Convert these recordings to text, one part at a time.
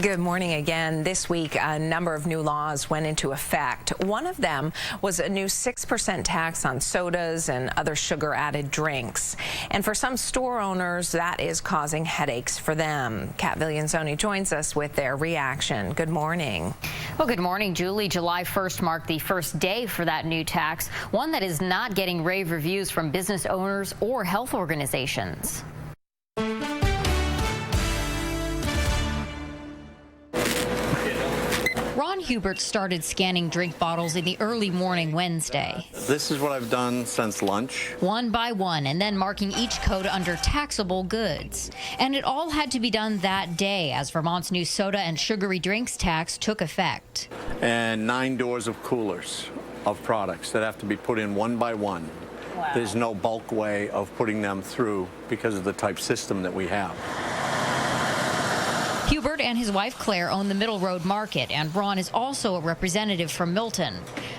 Good morning again. This week, a number of new laws went into effect. One of them was a new 6% tax on sodas and other sugar-added drinks. And for some store owners, that is causing headaches for them. Kat Viglienzoni joins us with their reaction. Good morning. Well, good morning, Julie. July 1st marked the first day for that new tax, one that is not getting rave reviews from business owners or health organizations. Ron Hubert started scanning drink bottles in the early morning Wednesday. This is what I've done since lunch. One by one, and then marking each code under taxable goods. And it all had to be done that day as Vermont's new soda and sugary drinks tax took effect. And 9 doors of coolers of products that have to be put in one by one. Wow. There's no bulk way of putting them through because of the type system that we have. Hubert and his wife Claire own the Middle Road Market, and Ron is also a representative from Milton.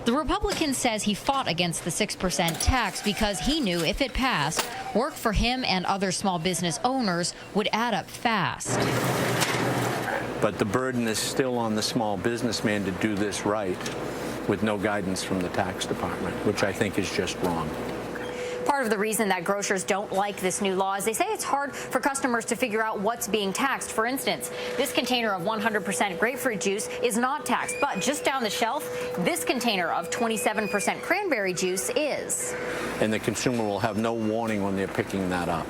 The Republican says he fought against the 6% tax because he knew if it passed, work for him and other small business owners would add up fast. But the burden is still on the small businessman to do this right with no guidance from the tax department, which I think is just wrong. Part of the reason that grocers don't like this new law is they say it's hard for customers to figure out what's being taxed. For instance, this container of 100% grapefruit juice is not taxed, but just down the shelf, this container of 27% cranberry juice is. And the consumer will have no warning when they're picking that up.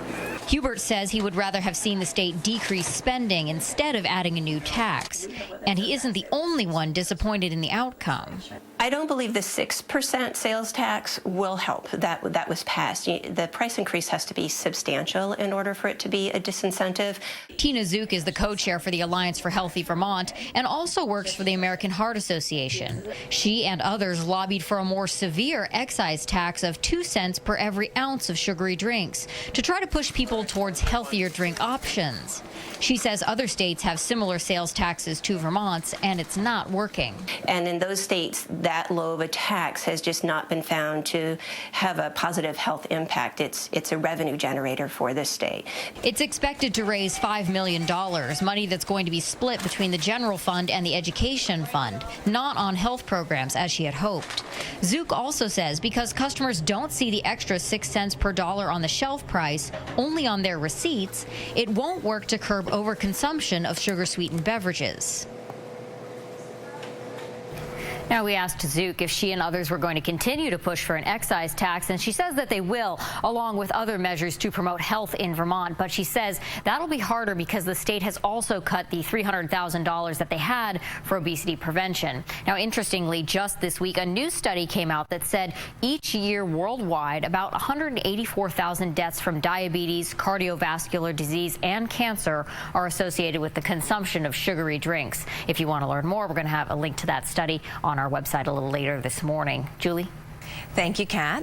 Hubert says he would rather have seen the state decrease spending instead of adding a new tax. And he isn't the only one disappointed in the outcome. I don't believe the 6% sales tax will help. That was passed. The price increase has to be substantial in order for it to be a disincentive. Tina Zook is the co-chair for the Alliance for Healthy Vermont and also works for the American Heart Association. She and others lobbied for a more severe excise tax of 2 cents per every ounce of sugary drinks to try to push people towards healthier drink options. She says other states have similar sales taxes to Vermont's, and it's not working. And in those states, that low of a tax has just not been found to have a positive health impact. It's a revenue generator for this state. It's expected to raise $5 million, money that's going to be split between the general fund and the education fund, not on health programs as she had hoped. Zook also says because customers don't see the extra 6 cents per dollar on the shelf price, only on their receipts, it won't work to curb overconsumption of sugar-sweetened beverages. Now, we asked Zook if she and others were going to continue to push for an excise tax, and she says that they will, along with other measures to promote health in Vermont. But she says that'll be harder because the state has also cut the $300,000 that they had for obesity prevention. Now, interestingly, just this week, a new study came out that said each year worldwide, about 184,000 deaths from diabetes, cardiovascular disease, and cancer are associated with the consumption of sugary drinks. If you want to learn more, we're going to have a link to that study on our website a little later this morning. Julie? Thank you, Kat.